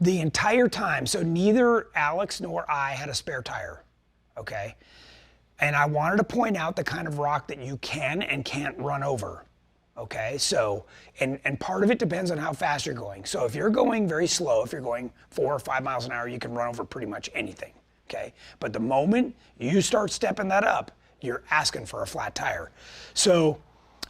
the entire time, so neither Alex nor I had a spare tire, okay? And I wanted to point out the kind of rock that you can and can't run over, okay? So, and part of it depends on how fast you're going. So if you're going very slow, if you're going 4 or 5 miles an hour, you can run over pretty much anything, okay? But the moment you start stepping that up, you're asking for a flat tire. So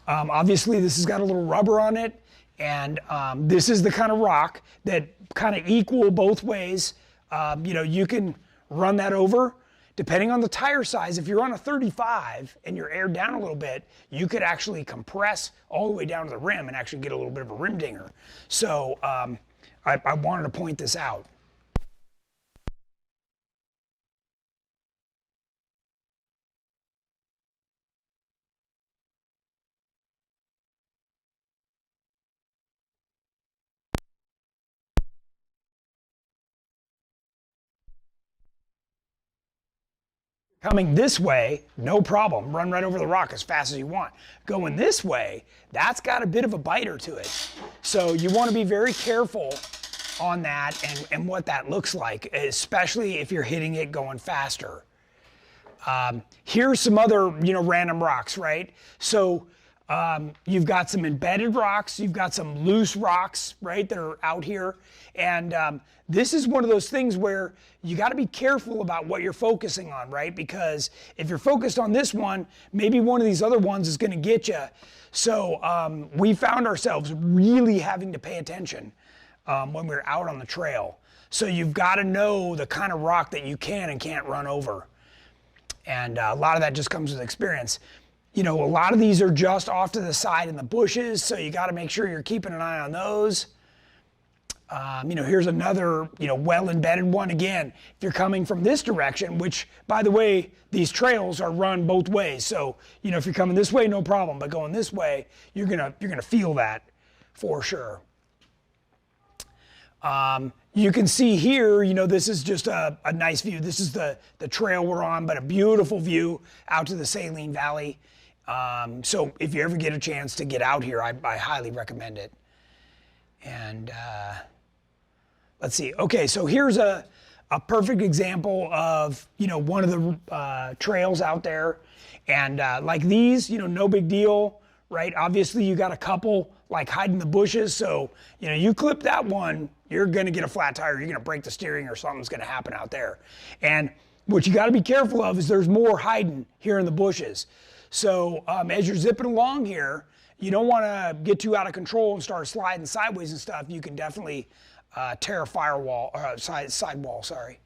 obviously this has got a little rubber on it, and this is the kind of rock that kind of equal both ways. You know, you can run that over. Depending on the tire size, if you're on a 35 and you're aired down a little bit, you could actually compress all the way down to the rim and actually get a little bit of a rim dinger. So I wanted to point this out. Coming this way, no problem. Run right over the rock as fast as you want. Going this way, that's got a bit of a biter to it. So you want to be very careful on that and what that looks like, especially if you're hitting it going faster. Here's some other, you know, random rocks, right? So you've got some embedded rocks, you've got some loose rocks, right, that are out here. And this is one of those things where you got to be careful about what you're focusing on, right? Because if you're focused on this one, maybe one of these other ones is going to get you. So we found ourselves really having to pay attention when we were out on the trail. So you've got to know the kind of rock that you can and can't run over. And a lot of that just comes with experience. You know, a lot of these are just off to the side in the bushes, so you got to make sure you're keeping an eye on those. You know, here's another, you know, well-embedded one. Again, if you're coming from this direction, which, by the way, these trails are run both ways. So, you know, if you're coming this way, no problem. But going this way, you're gonna feel that for sure. You can see here, you know, this is just a nice view. This is the trail we're on, but a beautiful view out to the Saline Valley. So if you ever get a chance to get out here, I highly recommend it. And let's see. Okay, so here's a perfect example of, you know, one of the trails out there. And like these, you know, no big deal, right? Obviously, you got a couple like hiding the bushes. So, you know, you clip that one, you're going to get a flat tire. You're going to break the steering or something's going to happen out there. And what you got to be careful of is there's more hiding here in the bushes. So as you're zipping along here, you don't want to get too out of control and start sliding sideways and stuff. You can definitely tear a firewall or sidewall, sorry.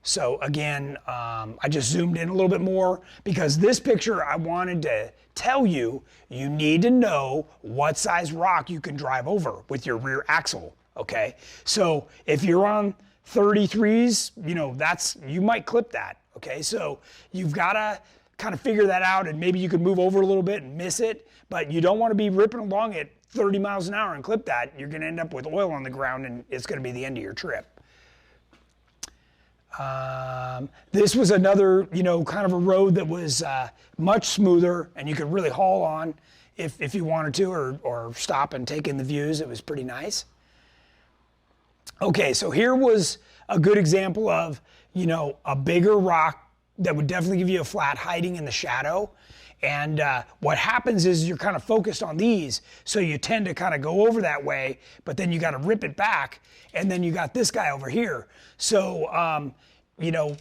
So again, I just zoomed in a little bit more because this picture I wanted to tell you, you need to know what size rock you can drive over with your rear axle, okay? So if you're on 33s, you know, you might clip that, okay? So you've got to kind of figure that out, and maybe you could move over a little bit and miss it, but you don't want to be ripping along at 30 miles an hour and clip that. You're going to end up with oil on the ground and it's going to be the end of your trip. This was another, you know, kind of a road that was much smoother and you could really haul on if you wanted to, or stop and take in the views. It was pretty nice. Okay, so here was a good example of, you know, a bigger rock that would definitely give you a flat hiding in the shadow. And what happens is you're kind of focused on these, so you tend to kind of go over that way, but then you got to rip it back, and then you got this guy over here. So, you know,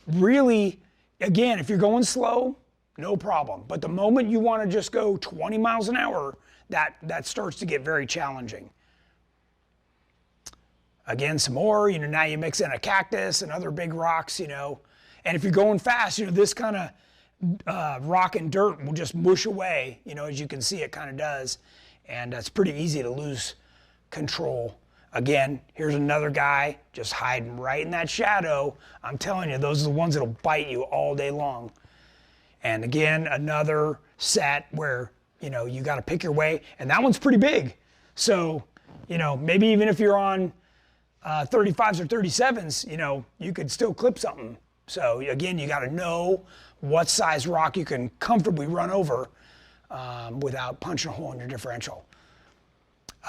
really, again, if you're going slow, no problem. But the moment you want to just go 20 miles an hour, that starts to get very challenging. Again, some more, you know, now you mix in a cactus and other big rocks, you know. And if you're going fast, you know, this kind of rock and dirt will just mush away, you know, as you can see it kind of does. And it's pretty easy to lose control. Again, here's another guy just hiding right in that shadow. I'm telling you, those are the ones that'll bite you all day long. And again, another set where, you know, you got to pick your way. And that one's pretty big. So, you know, maybe even if you're on 35s or 37s, you know, you could still clip something. So again, you got to know what size rock you can comfortably run over without punching a hole in your differential.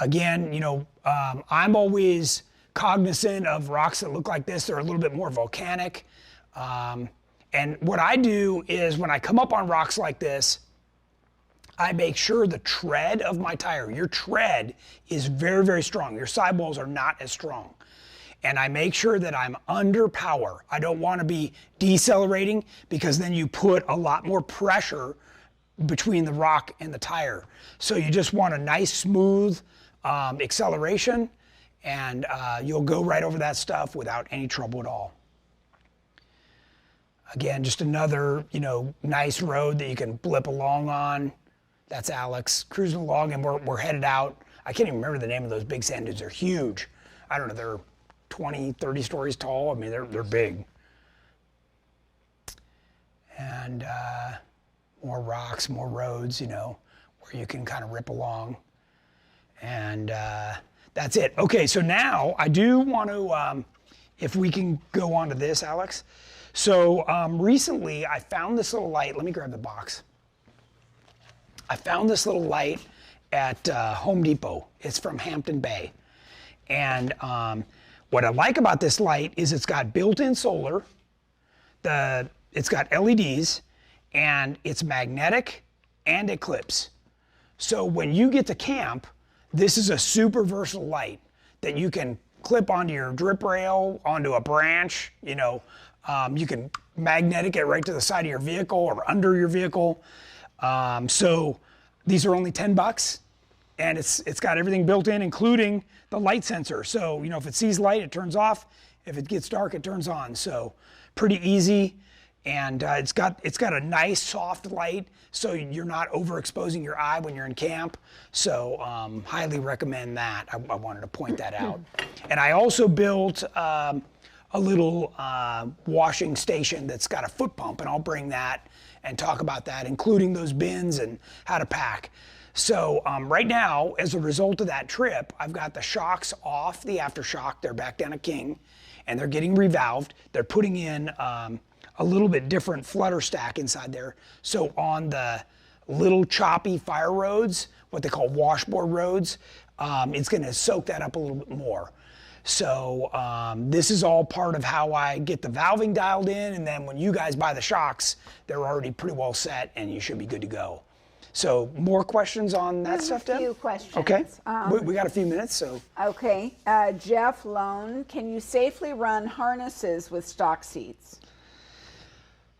Again, you know, I'm always cognizant of rocks that look like this. They're a little bit more volcanic. And what I do is when I come up on rocks like this, I make sure the tread of my tire, your tread is very, very strong. Your sidewalls are not as strong. And I make sure that I'm under power. I don't want to be decelerating because then you put a lot more pressure between the rock and the tire. So you just want a nice smooth acceleration, and you'll go right over that stuff without any trouble at all. Again, just another, you know, nice road that you can blip along on. That's Alex cruising along, and we're headed out. I can't even remember the name of those big sand dunes. They're huge. I don't know, they're 20, 30 stories tall. I mean, they're big. And more rocks, more roads, you know, where you can kind of rip along. And that's it. Okay, so now I do want to, if we can go on to this, Alex. So recently I found this little light. Let me grab the box. I found this little light at Home Depot. It's from Hampton Bay. And what I like about this light is it's got built-in solar, it's got LEDs, and it's magnetic and it clips. So when you get to camp, this is a super versatile light that you can clip onto your drip rail, onto a branch, you know, you can magnetic it right to the side of your vehicle or under your vehicle. So these are only $10, and it's got everything built in, including the light sensor. So, you know, if it sees light, it turns off. If it gets dark, it turns on. So pretty easy. And it's got a nice soft light, so you're not overexposing your eye when you're in camp. So highly recommend that. I wanted to point that out. And I also built a little washing station that's got a foot pump, and I'll bring that and talk about that, including those bins and how to pack. So right now, as a result of that trip, I've got the shocks off the aftershock. They're back down at King, and they're getting revalved. They're putting in a little bit different flutter stack inside there. So on the little choppy fire roads, what they call washboard roads, it's gonna soak that up a little bit more. So this is all part of how I get the valving dialed in, and then when you guys buy the shocks, they're already pretty well set and you should be good to go. So more questions on that stuff, Deb? A few questions. Okay, we got a few minutes, so. Okay, Jeff Lone, can you safely run harnesses with stock seats?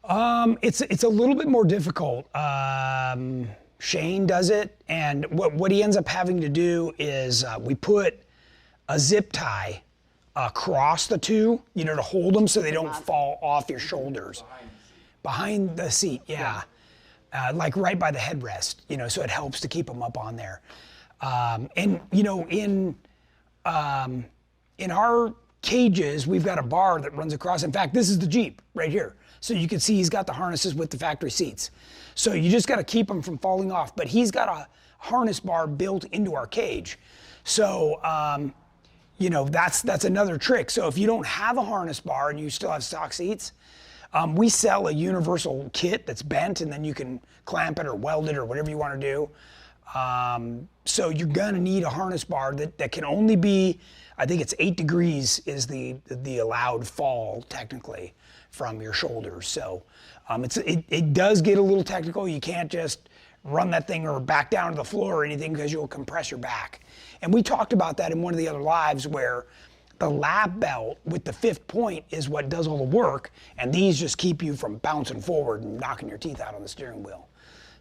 It's a little bit more difficult. Shane does it, and what he ends up having to do is we put a zip tie across the two, you know, to hold them so they don't fall off your shoulders. Behind the seat, yeah. Like right by the headrest, you know, so it helps to keep them up on there. And, you know, in our cages, we've got a bar that runs across. In fact, this is the Jeep right here. So you can see he's got the harnesses with the factory seats. So you just got to keep them from falling off. But he's got a harness bar built into our cage. So, you know, that's another trick. So if you don't have a harness bar and you still have stock seats, we sell a universal kit that's bent, and then you can clamp it or weld it or whatever you want to do. So you're gonna need a harness bar that can only be, I think it's 8 degrees is the allowed fall technically from your shoulders. So it does get a little technical. You can't just run that thing or back down to the floor or anything because you'll compress your back. And we talked about that in one of the other lives where the lap belt with the 5th point is what does all the work, and these just keep you from bouncing forward and knocking your teeth out on the steering wheel.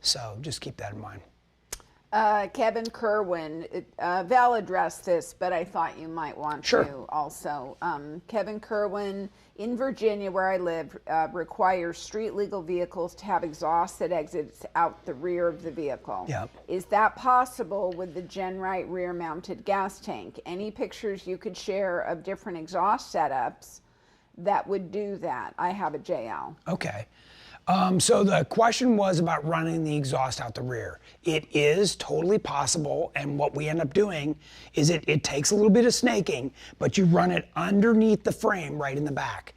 So just keep that in mind. Kevin Kerwin, Val addressed this, but I thought you might want Sure. to also. Kevin Kerwin, in Virginia, where I live, requires street legal vehicles to have exhaust that exits out the rear of the vehicle. Yep. Is that possible with the GenRight rear-mounted gas tank? Any pictures you could share of different exhaust setups that would do that? I have a JL. Okay. So the question was about running the exhaust out the rear. It is totally possible, and what we end up doing is it takes a little bit of snaking, but you run it underneath the frame right in the back.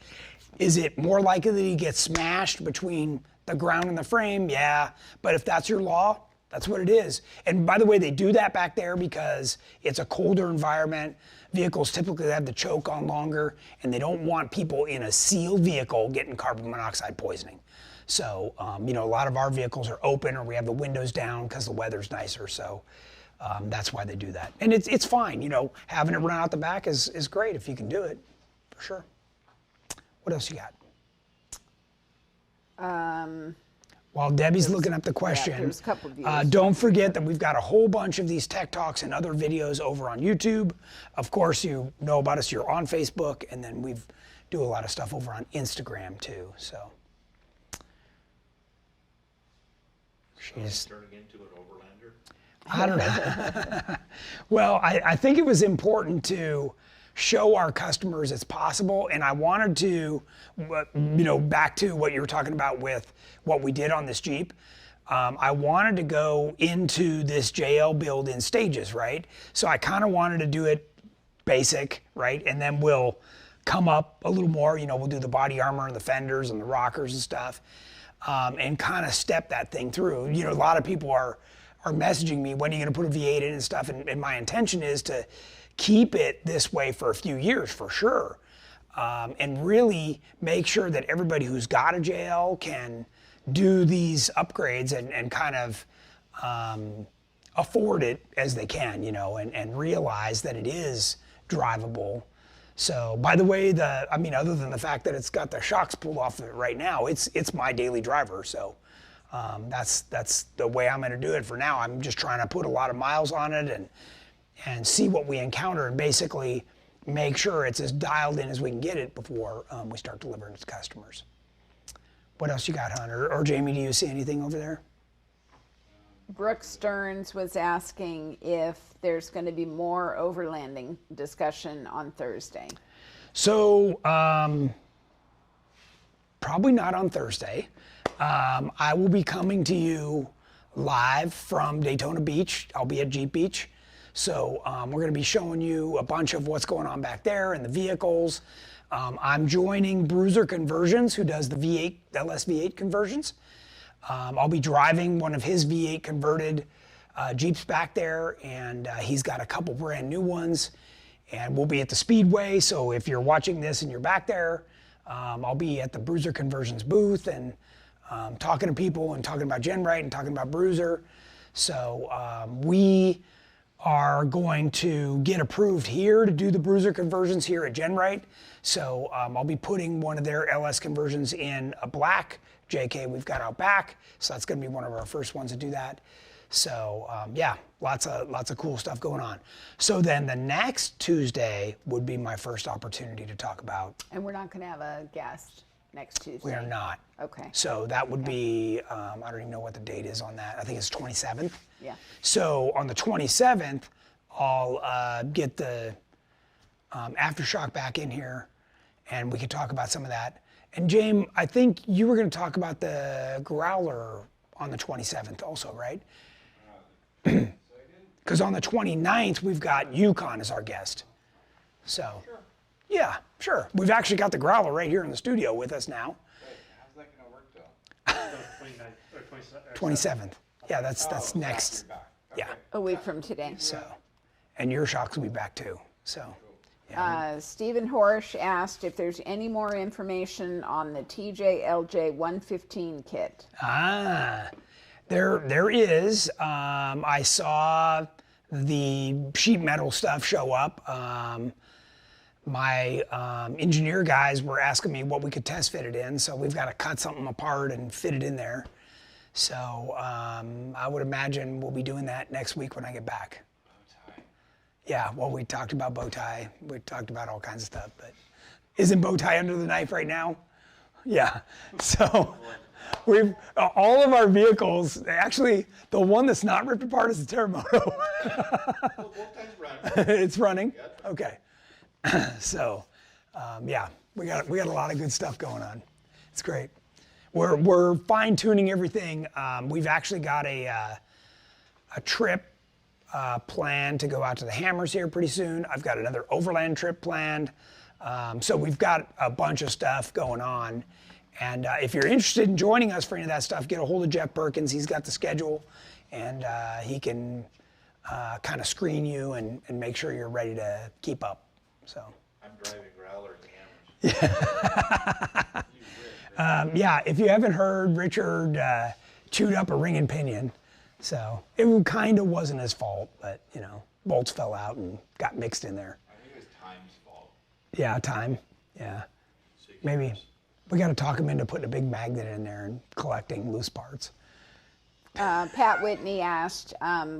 Is it more likely that you get smashed between the ground and the frame? Yeah, but if that's your law, that's what it is. And by the way, they do that back there because it's a colder environment. Vehicles typically have the choke on longer, and they don't want people in a sealed vehicle getting carbon monoxide poisoning. So, a lot of our vehicles are open or we have the windows down because the weather's nicer. So that's why they do that. And it's fine, having it run out the back is great if you can do it, for sure. What else you got? While Debbie's looking up the question, there's a couple of views. don't forget that we've got a whole bunch of these tech talks and other videos over on YouTube. Of course, you know about us, you're on Facebook, and then we do a lot of stuff over on Instagram too, so. She's Turning into an overlander. I don't know. Well, I think it was important to show our customers it's possible, and I wanted to, back to what you were talking about with what we did on this Jeep. I wanted to go into this JL build in stages, right? So I kind of wanted to do it basic, right? And then we'll come up a little more, we'll do the body armor and the fenders and the rockers and stuff. And kind of step that thing through. A lot of people are messaging me, when are you going to put a V8 in and stuff? And my intention is to keep it this way for a few years for sure. And really make sure that everybody who's got a JL can do these upgrades and kind of afford it as they can, and realize that it is drivable. So, by the way, other than the fact that it's got the shocks pulled off of it right now, it's my daily driver. So, that's the way I'm going to do it for now. I'm just trying to put a lot of miles on it and see what we encounter and basically make sure it's as dialed in as we can get it before we start delivering it to customers. What else you got, Hunter? Or Jamie, do you see anything over there? Brooke Stearns was asking if there's going to be more overlanding discussion on Thursday. So, probably not on Thursday. I will be coming to you live from Daytona Beach. I'll be at Jeep Beach. So we're going to be showing you a bunch of what's going on back there and the vehicles. I'm joining Bruiser Conversions, who does the V8, LS V8 conversions. I'll be driving one of his V8 converted Jeeps back there, and he's got a couple brand new ones. And we'll be at the Speedway, so if you're watching this and you're back there, I'll be at the Bruiser Conversions booth and talking to people and talking about GenRight and talking about Bruiser. So we are going to get approved here to do the Bruiser conversions here at GenRight. So I'll be putting one of their LS conversions in a black JK we've got out back. So that's going to be one of our first ones to do that. So yeah, lots of cool stuff going on. So then the next Tuesday would be my first opportunity to talk about. And we're not going to have a guest next Tuesday. We are not. Okay. So that would be, I don't even know what the date is on that. I think it's 27th. Yeah. So on the 27th, I'll get the aftershock back in here, and we could talk about some of that. And James, I think you were going to talk about the Growler on the 27th also, right? Because on the 29th, we've got Yukon as our guest. So, Sure. yeah, sure. We've actually got the Growler right here in the studio with us now. Wait, how's that gonna work though? 29th or 27th. 27th. Yeah, that's Oh, next. after you're back. Yeah. A week from today. So, and your shocks will be back too. So, yeah. Stephen Horsch asked if there's any more information on the TJ-LJ 115 kit. There is. I saw the sheet metal stuff show up. My engineer guys were asking me what we could test fit it in, so we've got to cut something apart and fit it in there. So I would imagine we'll be doing that next week when I get back. Bow tie. Yeah, well, we talked about bow tie. We talked about all kinds of stuff, but isn't bow tie under the knife right now? Yeah. So we've all of our vehicles. Actually, the one that's not ripped apart is the Terremoto. Well, both times running. It's running. Okay. So, yeah, we got a lot of good stuff going on. It's great. We're fine tuning everything. We've actually got a trip planned to go out to the Hammers here pretty soon. I've got another overland trip planned. So we've got a bunch of stuff going on. And if you're interested in joining us for any of that stuff, get a hold of Jeff Perkins. He's got the schedule, and he can kind of screen you and make sure you're ready to keep up. So. I'm driving Growler to Hammers. Yeah, if you haven't heard, Richard chewed up a ring and pinion. So it kind of wasn't his fault, but you know, bolts fell out and got mixed in there. I think it was time's fault. Yeah, time. Yeah. Maybe we got to talk him into putting a big magnet in there and collecting loose parts. Pat Whitney asked,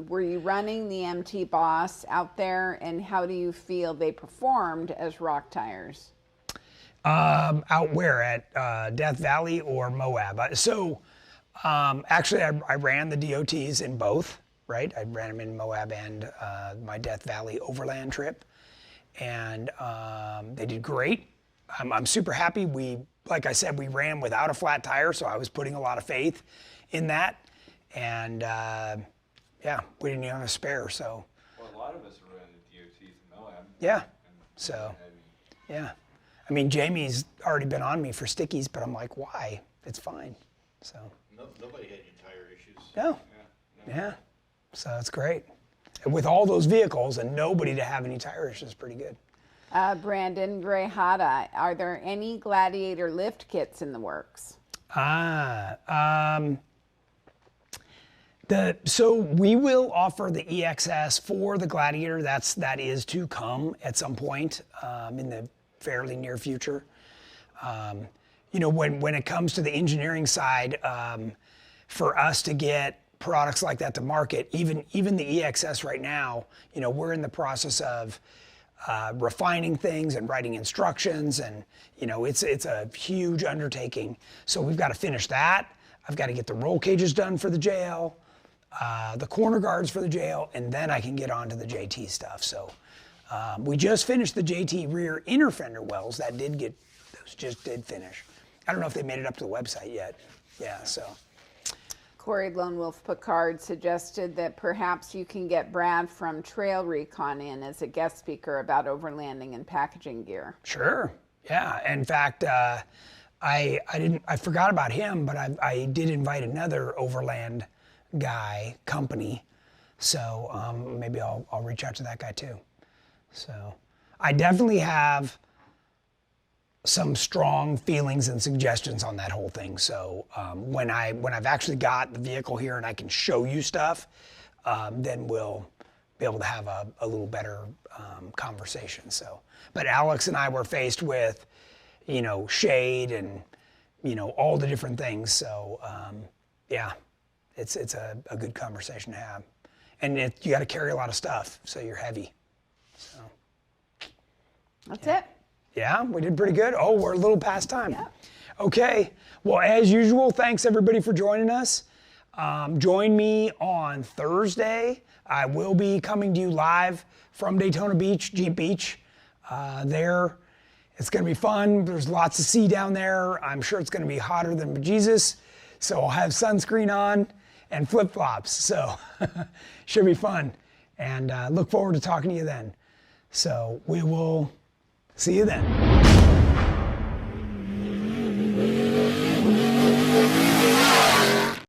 were you running the MT Boss out there, and how do you feel they performed as rock tires? Out where? At Death Valley or Moab? Actually, I ran the DOTs in both, right? I ran them in Moab and my Death Valley Overland Trip. And they did great. I'm super happy. Like I said, we ran without a flat tire, so I was putting a lot of faith in that. And yeah, we didn't even have a spare, so. Well, a lot of us were in the DOTs in Moab. Yeah, so, yeah. I mean, Jamie's already been on me for stickies, but I'm like, why? It's fine, so. Nobody had any tire issues. No, yeah, so it's great. And with all those vehicles and nobody to have any tire issues is pretty good. Brandon Greyhata, are there any Gladiator lift kits in the works? So we will offer the EXS for the Gladiator. That is to come at some point in the fairly near future. You know, when it comes to the engineering side, for us to get products like that to market, even the EXS right now, you know, we're in the process of refining things and writing instructions, and you know, it's a huge undertaking. So we've got to finish that. I've got to get the roll cages done for the JL. The corner guards for the JL, and then I can get on to the JT stuff. So we just finished the JT rear inner fender wells. Those just did finish. I don't know if they made it up to the website yet. Yeah, so. Corey Lone Wolf Picard suggested that perhaps you can get Brad from Trail Recon in as a guest speaker about overlanding and packaging gear. Sure, yeah. In fact, I forgot about him, but I did invite another overland company, so maybe I'll reach out to that guy too. So I definitely have some strong feelings and suggestions on that whole thing. So when I've actually got the vehicle here and I can show you stuff, then we'll be able to have a little better conversation. So, but Alex and I were faced with, you know, shade and, you know, all the different things. So yeah. It's a good conversation to have. And you got to carry a lot of stuff, so you're heavy. So. That's it. Yeah, we did pretty good. Oh, we're a little past time. Yeah. Okay, well, as usual, thanks everybody for joining us. Join me on Thursday. I will be coming to you live from Daytona Beach, Jeep Beach. There, it's gonna be fun. There's lots to see down there. I'm sure it's gonna be hotter than bejesus. So I'll have sunscreen on and flip-flops, so should be fun. And look forward to talking to you then. So we will see you then.